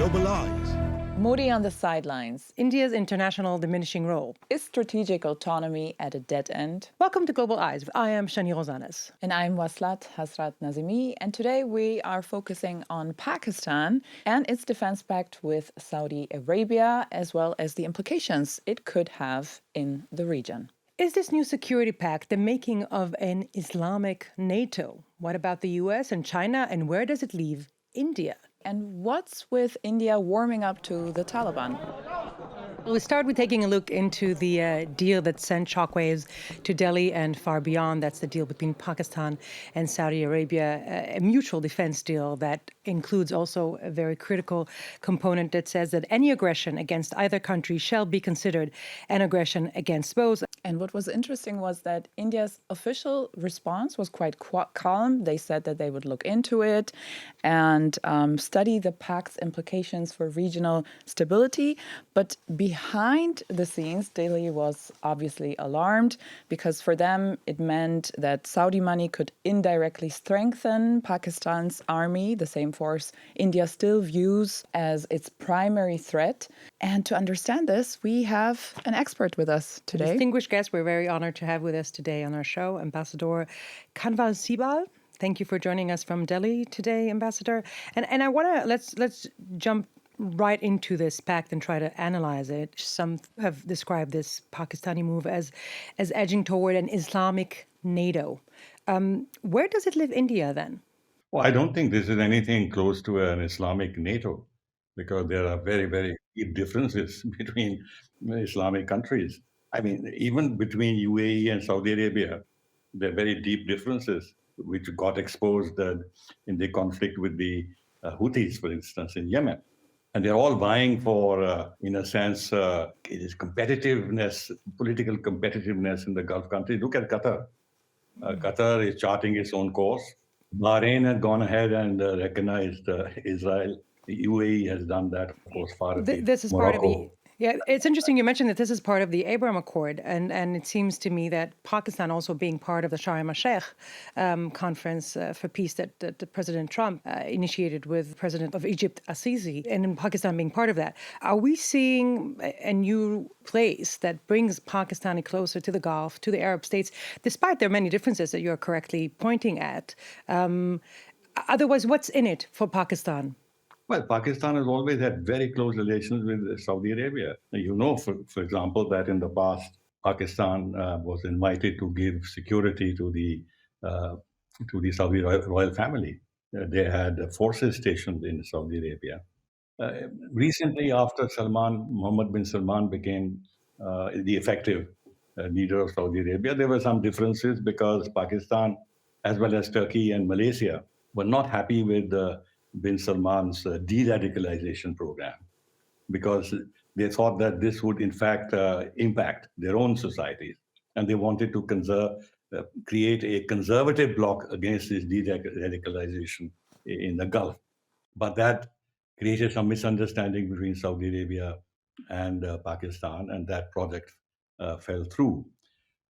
Global Eyes. Modi on the sidelines. India's international diminishing role. Is strategic autonomy at a dead end? Welcome to Global Eyes. I am Shani Rosanes. And I'm Waslat Hasrat Nazimi. And today we are focusing on Pakistan and its defense pact with Saudi Arabia, as well as the implications it could have in the region. Is this new security pact the making of an Islamic NATO? What about the US and China, and where does it leave India? And what's with India warming up to the Taliban? We start with taking a look into the deal that sent shockwaves to Delhi and far beyond. That's the deal between Pakistan and Saudi Arabia, a mutual defense deal that includes also a very critical component that says that any aggression against either country shall be considered an aggression against both. And what was interesting was that India's official response was quite calm. They said that they would look into it and study the pact's implications for regional stability. But behind the scenes, Delhi was obviously alarmed because for them it meant that Saudi money could indirectly strengthen Pakistan's army, the same force India still views as its primary threat. And to understand this, we have an expert with us today. Distinguished guest we're very honored to have with us today on our show, Ambassador Kanwal Sibal. Thank you for joining us from Delhi today, Ambassador. And I want to let's jump right into this pact and try to analyze it. Some have described this Pakistani move as edging toward an Islamic NATO. Where does it leave India then? Well, I don't think this is anything close to an Islamic NATO because there are very, very deep differences between Islamic countries. I mean, even between UAE and Saudi Arabia, there are very deep differences which got exposed in the conflict with the Houthis, for instance, in Yemen. And they're all vying for, in a sense, it is competitiveness, political competitiveness in the Gulf countries. Look at Qatar. Qatar is charting its own course. Bahrain has gone ahead and recognized Israel. The UAE has done that, of course, far ahead. This is part of the... Yeah, it's interesting you mentioned that this is part of the Abraham Accord, and it seems to me that Pakistan also being part of the Sharm el-Sheikh conference for peace that President Trump initiated with President of Egypt, Assisi, and in Pakistan being part of that. Are we seeing a new place that brings Pakistan closer to the Gulf, to the Arab states, despite their many differences that you're correctly pointing at? Otherwise, what's in it for Pakistan? Well, Pakistan has always had very close relations with Saudi Arabia. You know, for example, that in the past, Pakistan was invited to give security to the Saudi royal family. They had forces stationed in Saudi Arabia. Recently, after Mohammed bin Salman became the effective leader of Saudi Arabia, there were some differences because Pakistan, as well as Turkey and Malaysia, were not happy with bin Salman's de-radicalization program because they thought that this would in fact impact their own societies, and they wanted to create a conservative bloc against this de-radicalization in the Gulf. But that created some misunderstanding between Saudi Arabia and Pakistan, and that project fell through.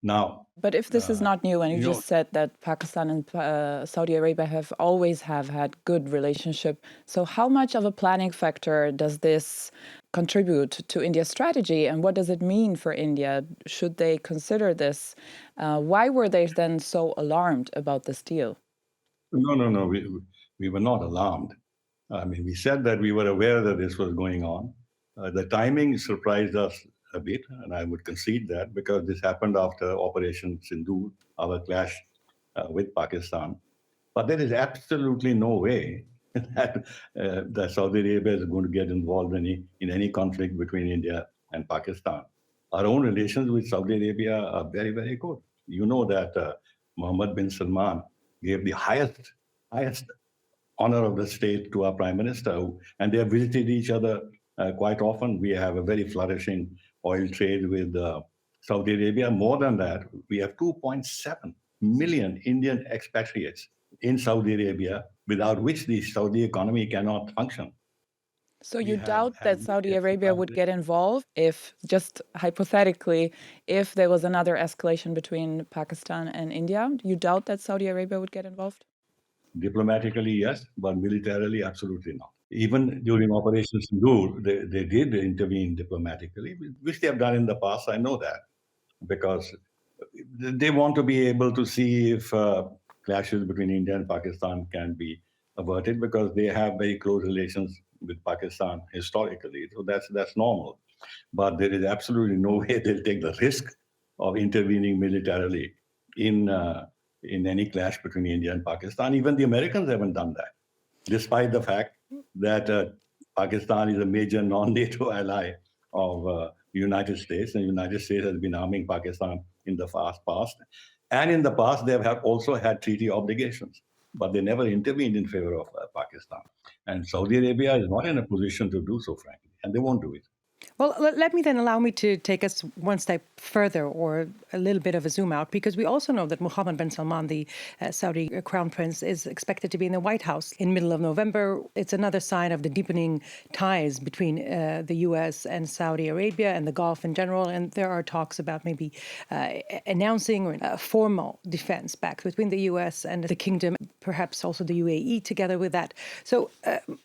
Now, but if this is not new, and you just said that Pakistan and Saudi Arabia have always had good relationship, so how much of a planning factor does this contribute to India's strategy, and what does it mean for India? Should they consider this? Why were they then so alarmed about this deal? No. We were not alarmed. I mean, we said that we were aware that this was going on. The timing surprised us a bit, and I would concede that because this happened after Operation Sindoor, our clash with Pakistan. But there is absolutely no way that Saudi Arabia is going to get involved in any conflict between India and Pakistan. Our own relations with Saudi Arabia are very, very good. You know that Mohammed bin Salman gave the highest honor of the state to our prime minister, and they have visited each other quite often. We have a very flourishing oil trade with Saudi Arabia. More than that, we have 2.7 million Indian expatriates in Saudi Arabia, without which the Saudi economy cannot function. So you doubt that Saudi Arabia would get involved if, just hypothetically, if there was another escalation between Pakistan and India? You doubt that Saudi Arabia would get involved? Diplomatically, yes, but militarily, absolutely not. Even during Operation Sindoor, they did intervene diplomatically, which they have done in the past. I know that because they want to be able to see if clashes between India and Pakistan can be averted because they have very close relations with Pakistan historically. So that's normal. But there is absolutely no way they'll take the risk of intervening militarily in in any clash between India and Pakistan. Even the Americans haven't done that, despite the fact that Pakistan is a major non-NATO ally of the United States, and the United States has been arming Pakistan in the past. And in the past, they have also had treaty obligations, but they never intervened in favor of Pakistan. And Saudi Arabia is not in a position to do so, frankly, and they won't do it. Well, let me then allow me to take us one step further or a little bit of a zoom out, because we also know that Mohammed bin Salman, the Saudi crown prince, is expected to be in the White House in middle of November. It's another sign of the deepening ties between the U.S. and Saudi Arabia and the Gulf in general. And there are talks about maybe announcing a formal defense pact between the U.S. and the kingdom, perhaps also the UAE together with that. So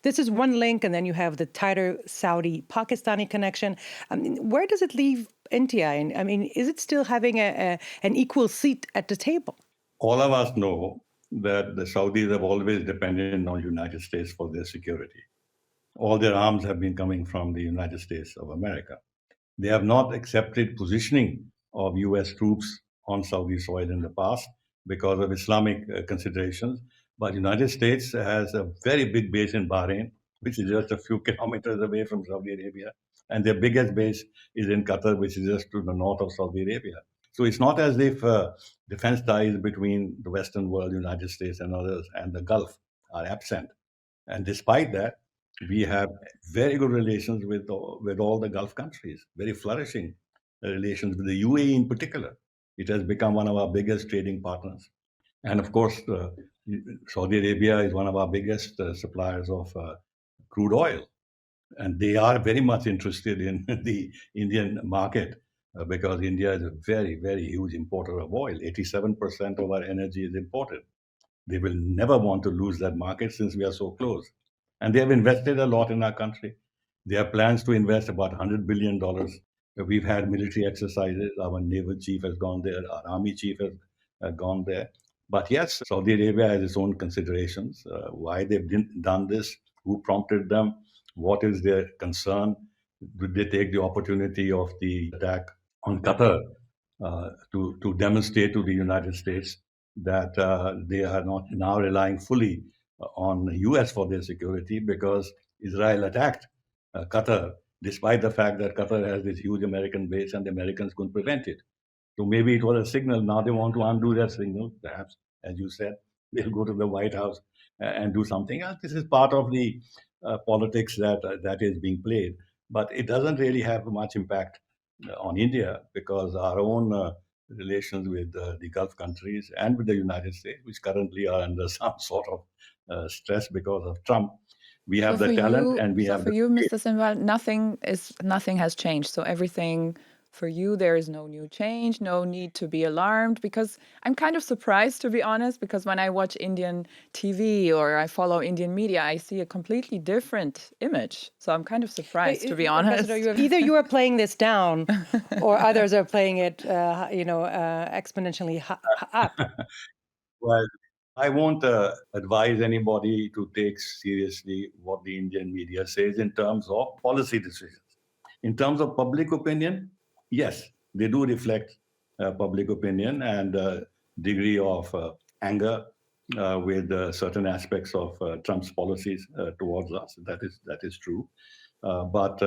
this is one link, and then you have the tighter Saudi-Pakistani connection. Where does it leave India? I mean, is it still having an equal seat at the table? All of us know that the Saudis have always depended on the United States for their security. All their arms have been coming from the United States of America. They have not accepted positioning of US troops on Saudi soil in the past because of Islamic considerations. But the United States has a very big base in Bahrain, which is just a few kilometers away from Saudi Arabia. And their biggest base is in Qatar, which is just to the north of Saudi Arabia. So it's not as if defense ties between the Western world, the United States, and others, and the Gulf are absent. And despite that, we have very good relations with all the Gulf countries, very flourishing relations with the UAE in particular. It has become one of our biggest trading partners. And of course, Saudi Arabia is one of our biggest suppliers of crude oil. And they are very much interested in the Indian market because India is a very, very huge importer of oil. 87% of our energy is imported. They will never want to lose that market since we are so close. And they have invested a lot in our country. They have plans to invest about $100 billion. We've had military exercises. Our naval chief has gone there. Our army chief has gone there. But yes, Saudi Arabia has its own considerations. Why they've done this, who prompted them, what is their concern? Did they take the opportunity of the attack on Qatar to demonstrate to the United States that they are not now relying fully on the US for their security because Israel attacked Qatar, despite the fact that Qatar has this huge American base and the Americans couldn't prevent it. So maybe it was a signal. Now they want to undo that signal, perhaps, as you said. They'll go to the White House and do something else. This is part of the politics that is being played. But it doesn't really have much impact on India because our own relations with the Gulf countries and with the United States, which currently are under some sort of stress because of Trump. We have the talent and we have for you, Mr. Sinwal, nothing has changed. So everything for you, there is no new change, no need to be alarmed, because I'm kind of surprised, to be honest, because when I watch Indian TV or I follow Indian media, I see a completely different image. So I'm kind of surprised, to be honest. Either you are playing this down or others are playing it, exponentially up. Well, I won't advise anybody to take seriously what the Indian media says in terms of policy decisions. In terms of public opinion, yes, they do reflect public opinion and degree of anger with certain aspects of Trump's policies towards us. That is true, but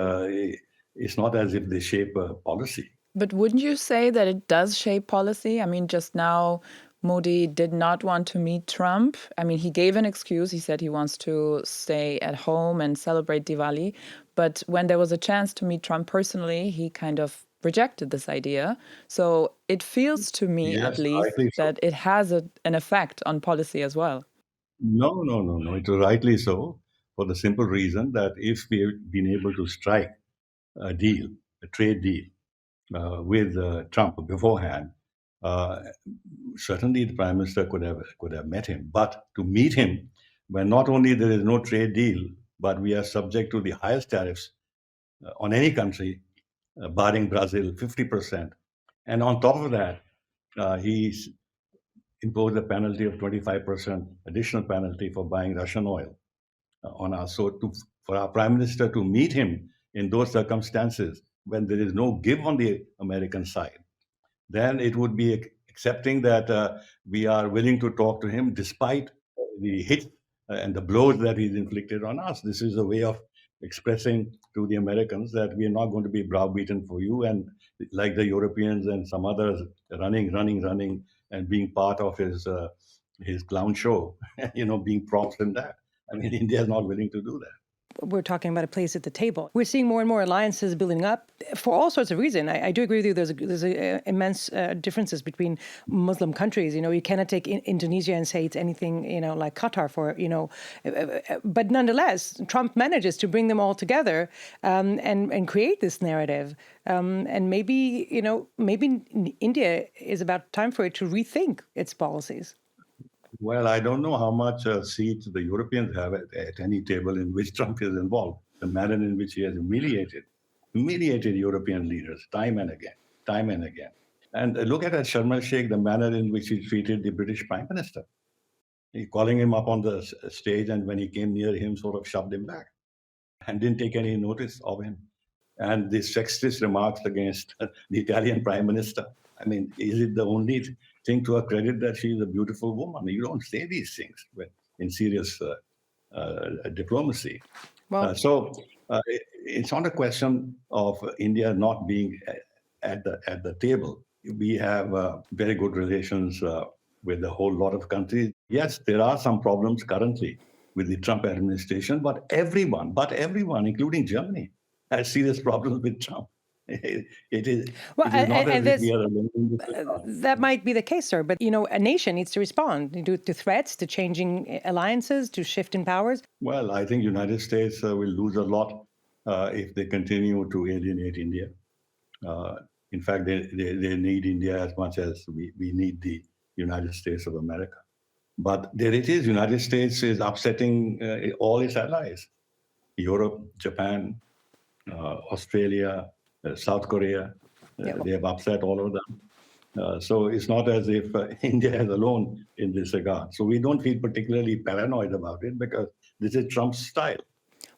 it's not as if they shape policy. But wouldn't you say that it does shape policy? I mean, just now, Modi did not want to meet Trump. I mean, he gave an excuse. He said he wants to stay at home and celebrate Diwali. But when there was a chance to meet Trump personally, he kind of rejected this idea. So it feels to me, Yes, at least, that it has an effect on policy as well. No. It was rightly so, for the simple reason that if we had been able to strike a deal, a trade deal, with Trump beforehand, certainly the Prime Minister could have met him. But to meet him when not only there is no trade deal, but we are subject to the highest tariffs on any country, barring Brazil, 50%. And on top of that, he's imposed a penalty of 25% additional penalty for buying Russian oil on us. So for our prime minister to meet him in those circumstances, when there is no give on the American side, then it would be accepting that we are willing to talk to him despite the hits and the blows that he's inflicted on us. This is a way of expressing to the Americans that we are not going to be browbeaten for you, and like the Europeans and some others running, and being part of his clown show, being props in that. I mean, India is not willing to do that. We're talking about a place at the table. We're seeing more and more alliances building up for all sorts of reasons. I do agree with you. There's immense differences between Muslim countries. You cannot take Indonesia and say it's anything, like Qatar but nonetheless, Trump manages to bring them all together and create this narrative. And maybe India is about time for it to rethink its policies. Well, I don't know how much seats the Europeans have at any table in which Trump is involved. The manner in which he has humiliated European leaders time and again. And look at Sharm el-Sheikh, the manner in which he treated the British Prime Minister. He calling him up on the stage, and when he came near him, sort of shoved him back and didn't take any notice of him. And the sexist remarks against the Italian Prime Minister. I mean, is it the only thing to her credit that she's a beautiful woman? You don't say these things in serious diplomacy. Well, it's not a question of India not being at the table. We have very good relations with a whole lot of countries. Yes, there are some problems currently with the Trump administration, but everyone, including Germany, has serious problems with Trump. It is not as if we are alone in this. That might be the case, sir. But, a nation needs to respond to threats, to changing alliances, to shifting powers. Well, I think United States will lose a lot if they continue to alienate India. In fact, they need India as much as we need the United States of America. But there it is. United States is upsetting all its allies. Europe, Japan, Australia, South Korea, they have upset all of them. So it's not as if India is alone in this regard. So we don't feel particularly paranoid about it because this is Trump's style.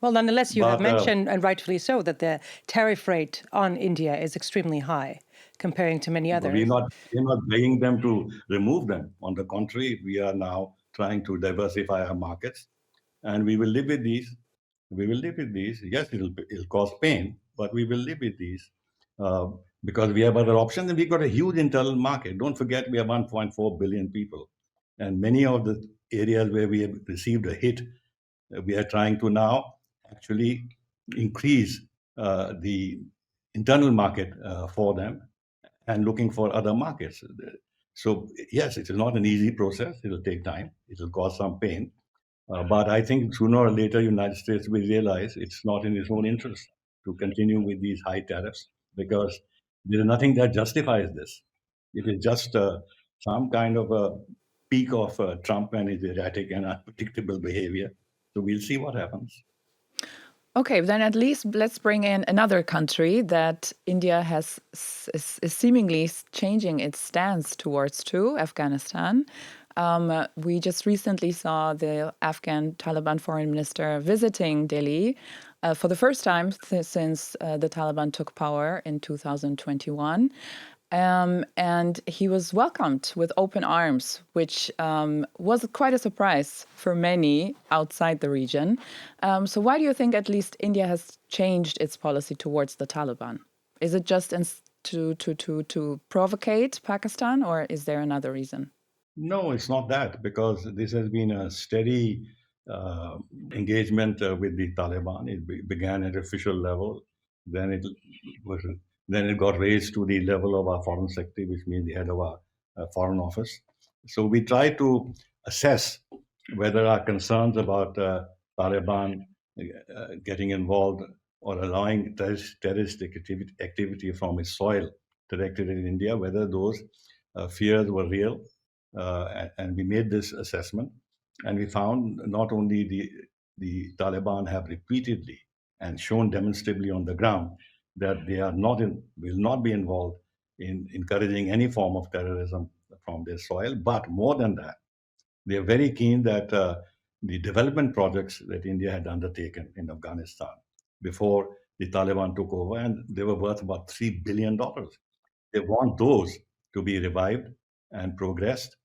Well, nonetheless, you have mentioned, and rightfully so, that the tariff rate on India is extremely high comparing to many others. We're not begging them to remove them. On the contrary, we are now trying to diversify our markets, and we will live with these. Yes, it'll cause pain, but we will live with these because we have other options, and we've got a huge internal market. Don't forget, we have 1.4 billion people, and many of the areas where we have received a hit, we are trying to now actually increase the internal market for them and looking for other markets. So yes, it is not an easy process. It will take time. It will cause some pain. But I think sooner or later, United States will realize it's not in its own interest to continue with these high tariffs because there is nothing that justifies this. It is just some kind of a peak of Trump and his erratic and unpredictable behavior. So we'll see what happens. Okay, then at least let's bring in another country that India is seemingly changing its stance towards too, Afghanistan. We just recently saw the Afghan Taliban foreign minister visiting Delhi for the first time since the Taliban took power in 2021. And he was welcomed with open arms, which was quite a surprise for many outside the region. So why do you think at least India has changed its policy towards the Taliban? Is it just to provocate Pakistan, or is there another reason? No, it's not that, because this has been a steady engagement with the Taliban. It began at official level, then it got raised to the level of our foreign secretary, which means the head of our foreign office. So we try to assess whether our concerns about Taliban getting involved or allowing terroristic activity from its soil directed in India, whether those fears were real. And we made this assessment, and we found not only the Taliban have repeatedly and shown demonstrably on the ground that they are will not be involved in encouraging any form of terrorism from their soil. But more than that, they are very keen that the development projects that India had undertaken in Afghanistan before the Taliban took over, and they were worth about $3 billion. They want those to be revived and progressed.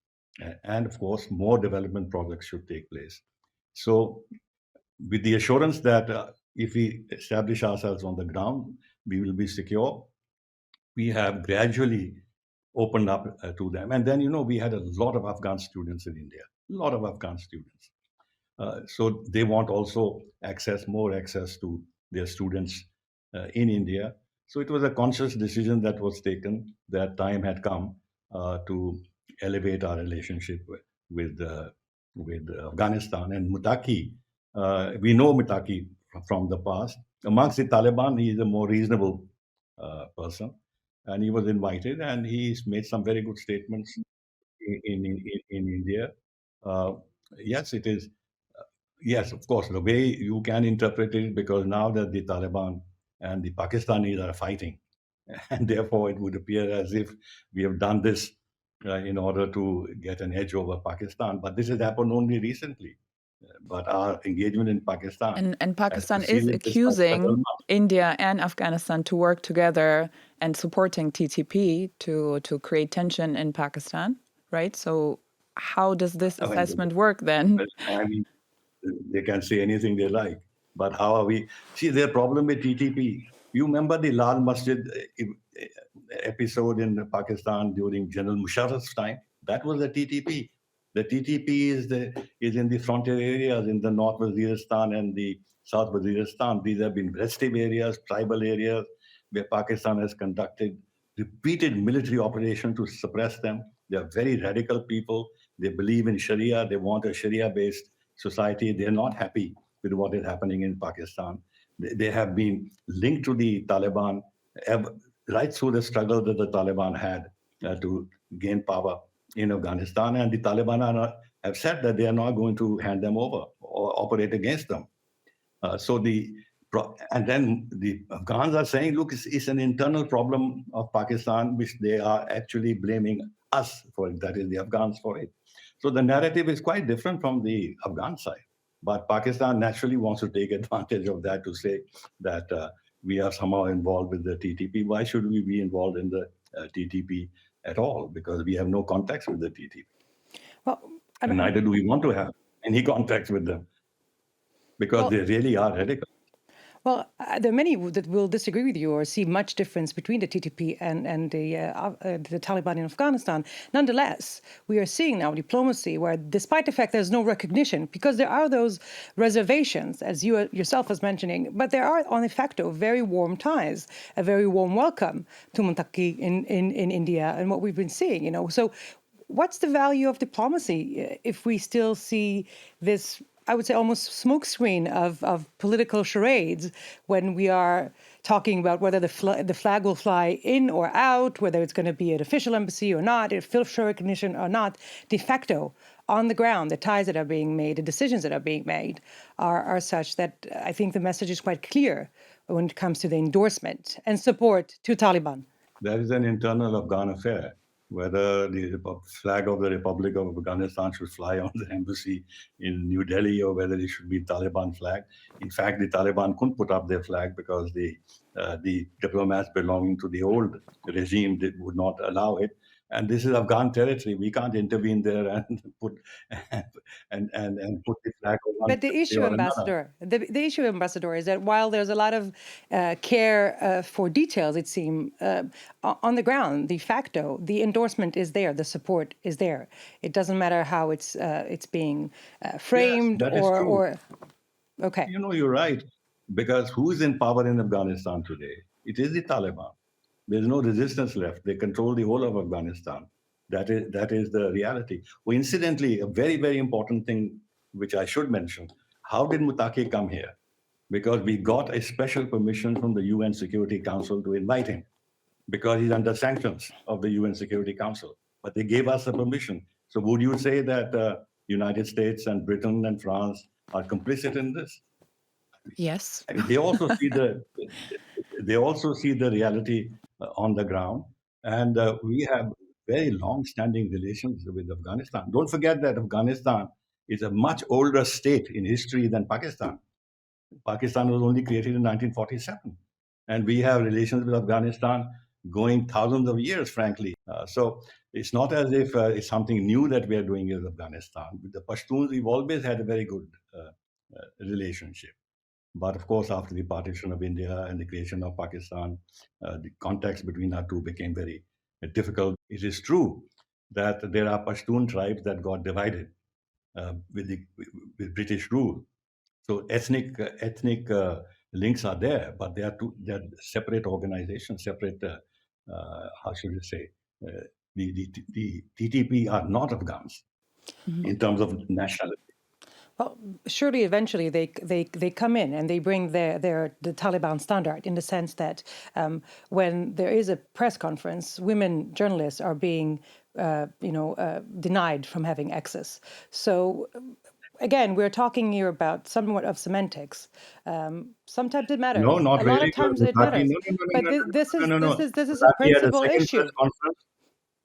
And of course, more development projects should take place. So, with the assurance that if we establish ourselves on the ground, we will be secure, we have gradually opened up to them. And then, we had a lot of Afghan students in India, a lot of Afghan students. So they want also more access to their students in India. So it was a conscious decision that was taken, that time had come to elevate our relationship with Afghanistan. And Mutaki, we know Mutaki from the past. Amongst the Taliban, he is a more reasonable person. And he was invited, and he's made some very good statements in India. Yes, it is. Yes, of course, the way you can interpret it, because now that the Taliban and the Pakistanis are fighting, and therefore it would appear as if we have done this in order to get an edge over Pakistan. But this has happened only recently. But our engagement in Pakistan And Pakistan is preceded this by several accusing months. India and Afghanistan to work together and supporting TTP to create tension in Pakistan, right? So how does this I mean, assessment work then? I mean, they can say anything they like, but how are we? See, their problem with TTP. You remember the Lal Masjid episode in Pakistan during General Musharraf's time? That was the TTP. The TTP is in the frontier areas in the North Waziristan and the South Waziristan. These have been restive areas, tribal areas, where Pakistan has conducted repeated military operations to suppress them. They are very radical people. They believe in Sharia. They want a Sharia-based society. They're not happy with what is happening in Pakistan. They have been linked to the Taliban right through the struggle that the Taliban had to gain power in Afghanistan. And the Taliban have said that they are not going to hand them over or operate against them. And then the Afghans are saying, look, it's an internal problem of Pakistan, which they are actually blaming us for it, that is the Afghans for it. So the narrative is quite different from the Afghan side. But Pakistan naturally wants to take advantage of that to say that we are somehow involved with the TTP. Why should we be involved in the TTP at all? Because we have no contacts with the TTP. Well, and neither do we want to have any contacts with them, because they really are radical. Well, there are many that will disagree with you or see much difference between the TTP and the Taliban in Afghanistan. Nonetheless, we are seeing now diplomacy where, despite the fact there's no recognition, because there are those reservations, as you yourself was mentioning, but there are, on de facto, very warm ties, a very warm welcome to Mutaki in India and what we've been seeing. So what's the value of diplomacy if we still see this, I would say, almost smokescreen of political charades when we are talking about whether the flag will fly in or out, whether it's going to be an official embassy or not, official recognition or not. De facto, on the ground, the ties that are being made, the decisions that are being made are such that I think the message is quite clear when it comes to the endorsement and support to Taliban. That is an internal Afghan affair. Whether the flag of the Republic of Afghanistan should fly on the embassy in New Delhi or whether it should be Taliban flag. In fact, the Taliban couldn't put up their flag because the diplomats belonging to the old regime would not allow it. And this is Afghan territory. We can't intervene there and put the flag on one. But the issue, Ambassador, the issue, Ambassador, is that while there's a lot of care for details, it seems, on the ground, de facto, the endorsement is there, the support is there. It doesn't matter how it's being framed. Yes, that is true. Okay. You're right. Because who is in power in Afghanistan today? It is the Taliban. There's no resistance left. They control the whole of Afghanistan. That is the reality. Well, incidentally, a very, very important thing which I should mention, how did Mutaki come here? Because we got a special permission from the UN Security Council to invite him, because he's under sanctions of the UN Security Council. But they gave us a permission. So would you say that United States and Britain and France are complicit in this? Yes. I mean, they also see the reality on the ground, and we have very long-standing relations with Afghanistan. Don't forget that Afghanistan is a much older state in history than Pakistan. Pakistan was only created in 1947, and we have relations with Afghanistan going thousands of years, frankly. So it's not as if it's something new that we are doing with Afghanistan. With the Pashtuns, we've always had a very good relationship. But of course, after the partition of India and the creation of Pakistan, the contacts between our two became very difficult. It is true that there are Pashtun tribes that got divided with British rule. So ethnic links are there, but they're separate organizations, separate. How should you say? The TTP are not Afghans in terms of nationality. Well, surely eventually they come in and they bring the Taliban standard in the sense that when there is a press conference, women journalists are being denied from having access. So again, we're talking here about somewhat of semantics. Sometimes it matters. No, not A lot really. of times it Pataki, matters. But this is a Pataki had a principal second issue. press conference.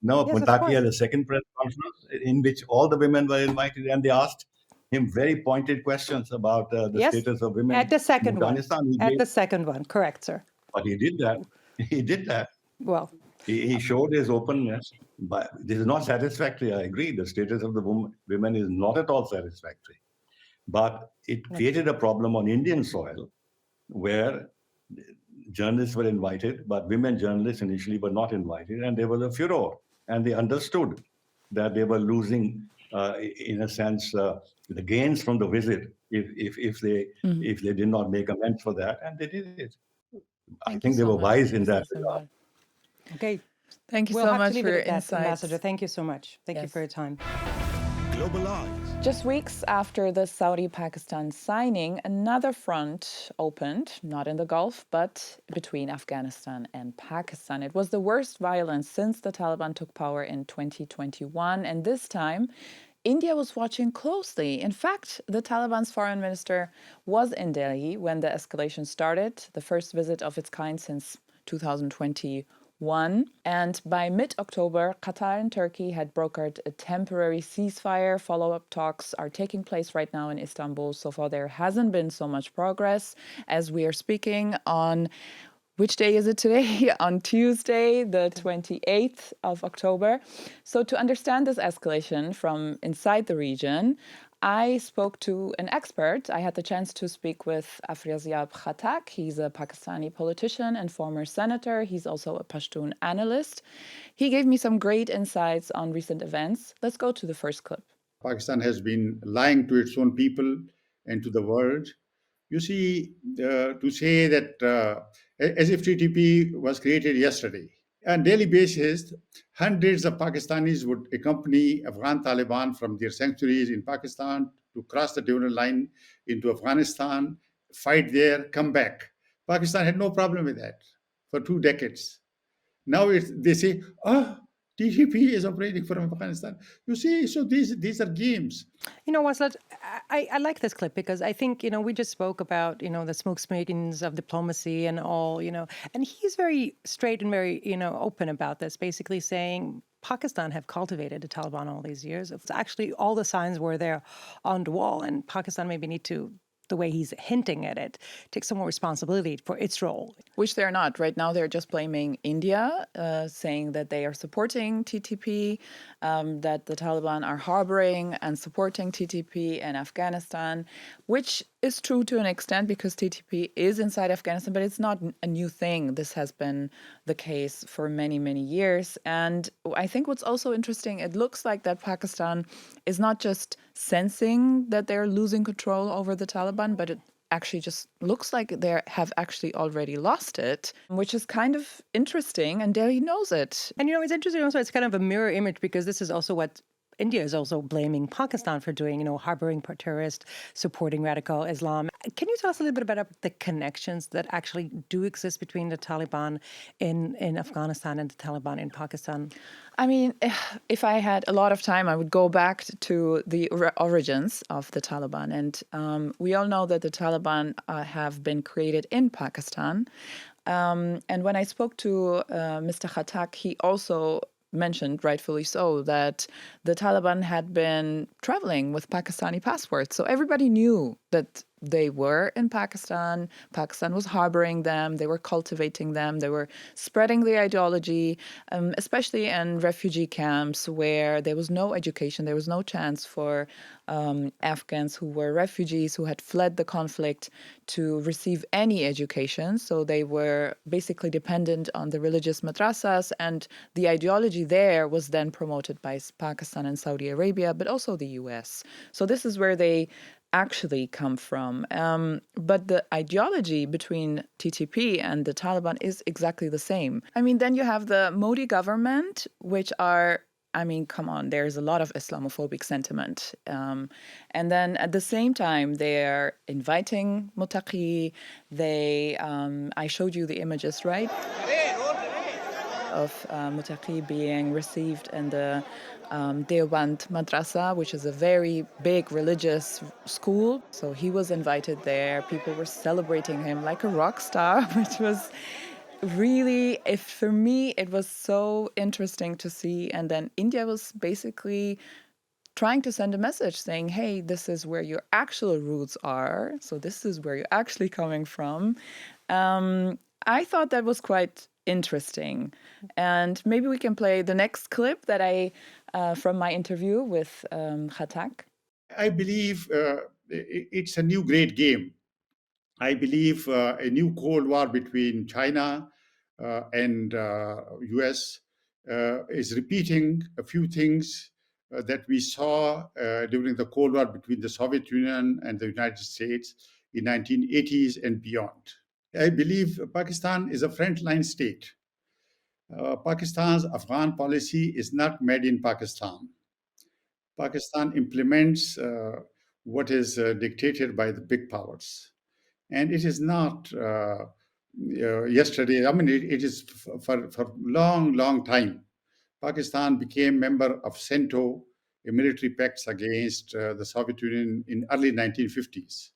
No, Yes, of Pataki had course. a second press conference in which all the women were invited, and they asked him very pointed questions about the Yes, status of women at the in second one. Afghanistan. At the second one, correct, sir. But he did that. He did that. Well, He showed his openness. But this is not satisfactory. I agree. The status of the women is not at all satisfactory. But it created a problem on Indian soil where journalists were invited, but women journalists initially were not invited, and there was a furor. And they understood that they were losing, in a sense, the gains from the visit if they did not make amends for that, and they did it. I think they were wise in that regard. okay. Thank you We'll so have to much leave for it your at that, insights. Ambassador. Thank you so much. Thank you Yes. for your time. Globalized. Just weeks after the Saudi-Pakistan signing, another front opened, not in the Gulf, but between Afghanistan and Pakistan. It was the worst violence since the Taliban took power in 2021, and this time, India was watching closely. In fact, the Taliban's foreign minister was in Delhi when the escalation started, the first visit of its kind since 2021. And by mid-October, Qatar and Turkey had brokered a temporary ceasefire. Follow-up talks are taking place right now in Istanbul. So far, there hasn't been so much progress. As we are speaking on, which day is it today? On Tuesday, the 28th of October. So to understand this escalation from inside the region, I spoke to an expert. I had the chance to speak with Afrasiab Khattak. He's a Pakistani politician and former senator. He's also a Pashtun analyst. He gave me some great insights on recent events. Let's go to the first clip. Pakistan has been lying to its own people and to the world. You see, to say that as if TTP was created yesterday. On a daily basis, hundreds of Pakistanis would accompany Afghan Taliban from their sanctuaries in Pakistan to cross the dividend line into Afghanistan, fight there, come back. Pakistan had no problem with that for 2 decades. Now they say, TTP is operating from Afghanistan. You see, so these are games. You know, Waslat, I like this clip because I think, we just spoke about, the smoke screens of diplomacy and all, and he's very straight and very, open about this, basically saying Pakistan have cultivated the Taliban all these years. It's actually all the signs were there on the wall, and Pakistan maybe need to, the way he's hinting at it, take some more responsibility for its role. Which they're not. Right now, they're just blaming India, saying that they are supporting TTP, that the Taliban are harboring and supporting TTP in Afghanistan, which is true to an extent because TTP is inside Afghanistan, but it's not a new thing. This has been the case for many, many years. And I think what's also interesting, it looks like that Pakistan is not just sensing that they're losing control over the Taliban, but it actually just looks like they have actually already lost it, which is kind of interesting, and Delhi knows it. And it's interesting also, it's kind of a mirror image because this is also what India is also blaming Pakistan for doing, harboring terrorists, supporting radical Islam. Can you tell us a little bit about the connections that actually do exist between the Taliban in Afghanistan and the Taliban in Pakistan? I mean, if I had a lot of time, I would go back to the origins of the Taliban. And we all know that the Taliban have been created in Pakistan. And when I spoke to Mr. Khattak, he also mentioned, rightfully so, that the Taliban had been traveling with Pakistani passports. So everybody knew that they were in Pakistan. Pakistan was harboring them. They were cultivating them. They were spreading the ideology, especially in refugee camps where there was no education. There was no chance for Afghans who were refugees, who had fled the conflict, to receive any education. So they were basically dependent on the religious madrasas. And the ideology there was then promoted by Pakistan and Saudi Arabia, but also the US. So this is where they actually come from. But the ideology between TTP and the Taliban is exactly the same. I mean, then you have the Modi government, which are, I mean, come on, there's a lot of Islamophobic sentiment. And then at the same time, they're inviting Mutaqi. I showed you the images, right? Of Mutaqi being received in the Deoband Madrasa, which is a very big religious school. So he was invited there. People were celebrating him like a rock star, which was really, for me, it was so interesting to see. And then India was basically trying to send a message saying, hey, this is where your actual roots are. So this is where you're actually coming from. I thought that was quite interesting. And maybe we can play the next clip that from my interview with Khattak. I believe it's a new great game. I believe a new Cold War between China and US is repeating a few things that we saw during the Cold War between the Soviet Union and the United States in 1980s and beyond. I believe Pakistan is a frontline state. Pakistan's Afghan policy is not made in Pakistan. Pakistan implements what is dictated by the big powers. And it is not yesterday. I mean, it is for long, long time. Pakistan became member of CENTO, a military pact against the Soviet Union in early 1950s.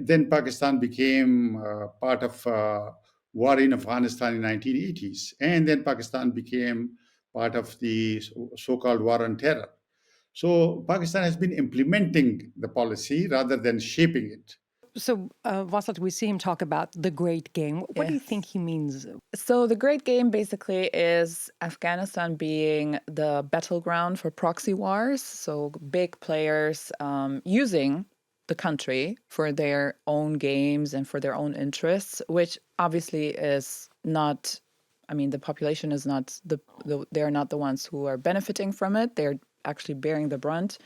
Then Pakistan became part of war in Afghanistan in 1980s. And then Pakistan became part of the so-called war on terror. So Pakistan has been implementing the policy rather than shaping it. So, Vasat, we see him talk about the great game. What do you think he means? So the great game basically is Afghanistan being the battleground for proxy wars. So big players using the country for their own games and for their own interests, which obviously is not, I mean, the population is not, they're not the ones who are benefiting from it. They're actually bearing the brunt.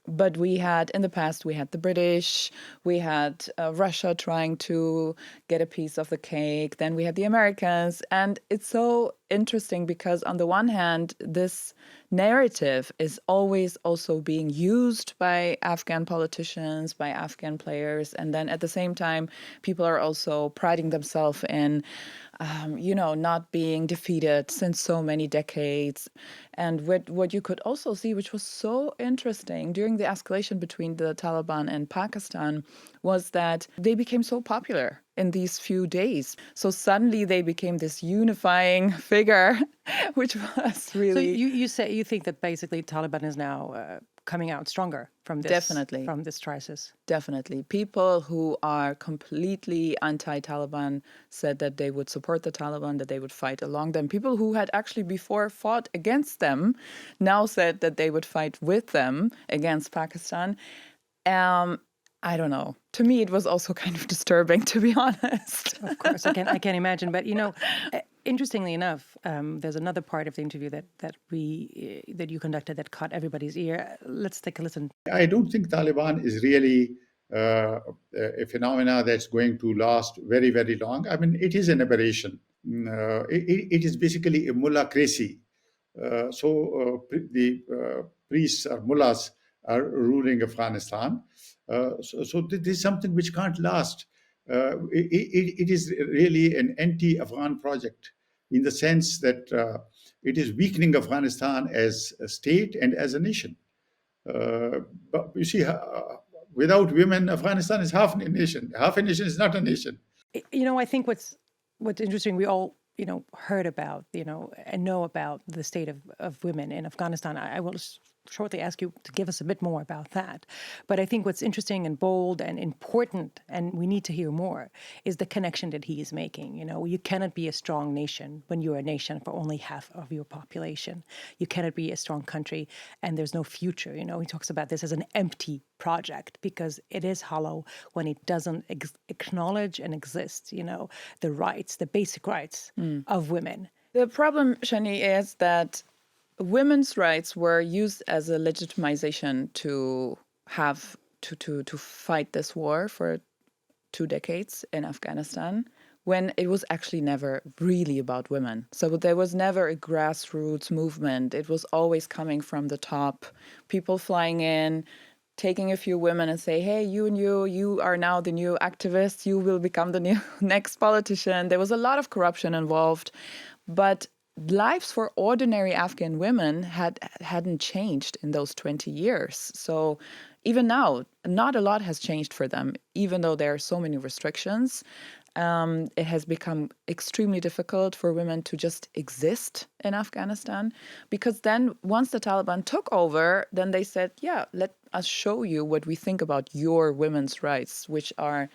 But we had, in the past, we had the British, we had Russia trying to get a piece of the cake, then we had the Americans. And it's so interesting because on the one hand, this narrative is always also being used by Afghan politicians, by Afghan players. And then at the same time, people are also priding themselves in, not being defeated since so many decades. And what you could also see, which was so interesting during the escalation between the Taliban and Pakistan, was that they became so popular in these few days. So suddenly they became this unifying figure, which was really... So you think that basically Taliban is now coming out stronger from this? Definitely. From this crisis? Definitely. People who are completely anti-Taliban said that they would support the Taliban, that they would fight along them. People who had actually before fought against them now said that they would fight with them against Pakistan. I don't know. To me, it was also kind of disturbing, to be honest. Of course, I can imagine. But interestingly enough, there's another part of the interview that you conducted that caught everybody's ear. Let's take a listen. I don't think Taliban is really a phenomena that's going to last very, very long. I mean, it is an aberration. It is basically a mullahcracy The priests or mullahs are ruling Afghanistan. So this is something which can't last. It is really an anti-Afghan project in the sense that it is weakening Afghanistan as a state and as a nation. But you see, without women, Afghanistan is half a nation. Half a nation is not a nation. I think what's interesting, we all, heard about, and know about the state of women in Afghanistan. I will shortly ask you to give us a bit more about that. But I think what's interesting and bold and important, and we need to hear more, is the connection that he is making. You cannot be a strong nation when you're a nation for only half of your population. You cannot be a strong country and there's no future. He talks about this as an empty project because it is hollow when it doesn't acknowledge and exist, the rights, the basic rights of women. The problem, Shani, is that women's rights were used as a legitimization to have to fight this war for 2 decades in Afghanistan, when it was actually never really about women. So there was never a grassroots movement. It was always coming from the top, people flying in, taking a few women and say, hey, you are now the new activist, you will become the new next politician. There was a lot of corruption involved, but lives for ordinary Afghan women hadn't changed in those 20 years. So even now, not a lot has changed for them, even though there are so many restrictions. It has become extremely difficult for women to just exist in Afghanistan, because then once the Taliban took over, then they said, yeah, let us show you what we think about your women's rights, which are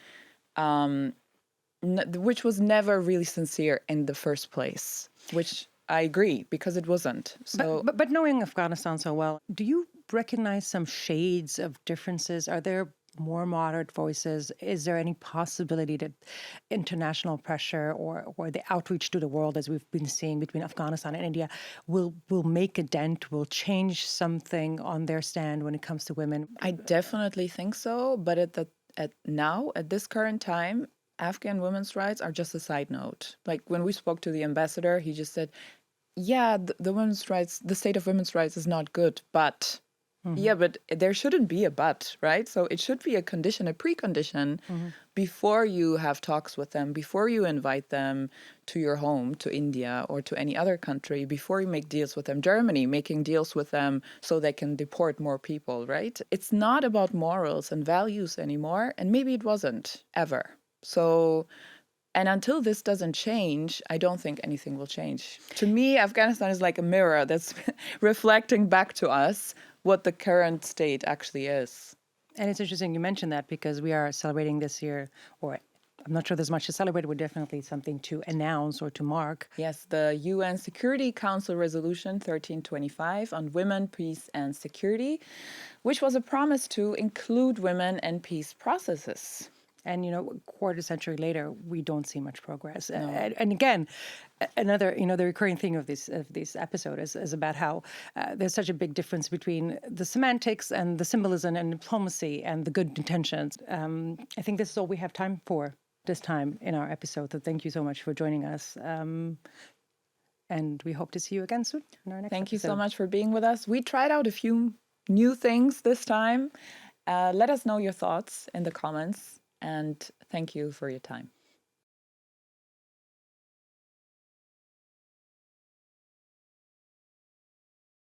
which was never really sincere in the first place, which I agree, because it wasn't. So, but knowing Afghanistan so well, do you recognize some shades of differences? Are there more moderate voices? Is there any possibility that international pressure or the outreach to the world, as we've been seeing between Afghanistan and India, will make a dent, will change something on their stand when it comes to women? I definitely think so, but at this current time, Afghan women's rights are just a side note. Like when we spoke to the ambassador, he just said, yeah, the women's rights, the state of women's rights is not good, but yeah, but there shouldn't be a but, right? So it should be a condition, a precondition before you have talks with them, before you invite them to your home, to India or to any other country, before you make deals with them. Germany making deals with them so they can deport more people, right? It's not about morals and values anymore, and maybe it wasn't ever. So, and until this doesn't change, I don't think anything will change. To me, Afghanistan is like a mirror that's reflecting back to us what the current state actually is. And it's interesting you mentioned that, because we are celebrating this year, or I'm not sure there's much to celebrate, but definitely something to announce or to mark. Yes, the UN Security Council Resolution 1325 on women, peace and security, which was a promise to include women in peace processes. And, a quarter century later, we don't see much progress. No. And again, another, the recurring thing of this episode is about how there's such a big difference between the semantics and the symbolism and diplomacy and the good intentions. I think this is all we have time for this time in our episode. So thank you so much for joining us. And we hope to see you again soon in our next Thank episode. you so much for being with us. We tried out a few new things this time. Let us know your thoughts in the comments. And thank you for your time.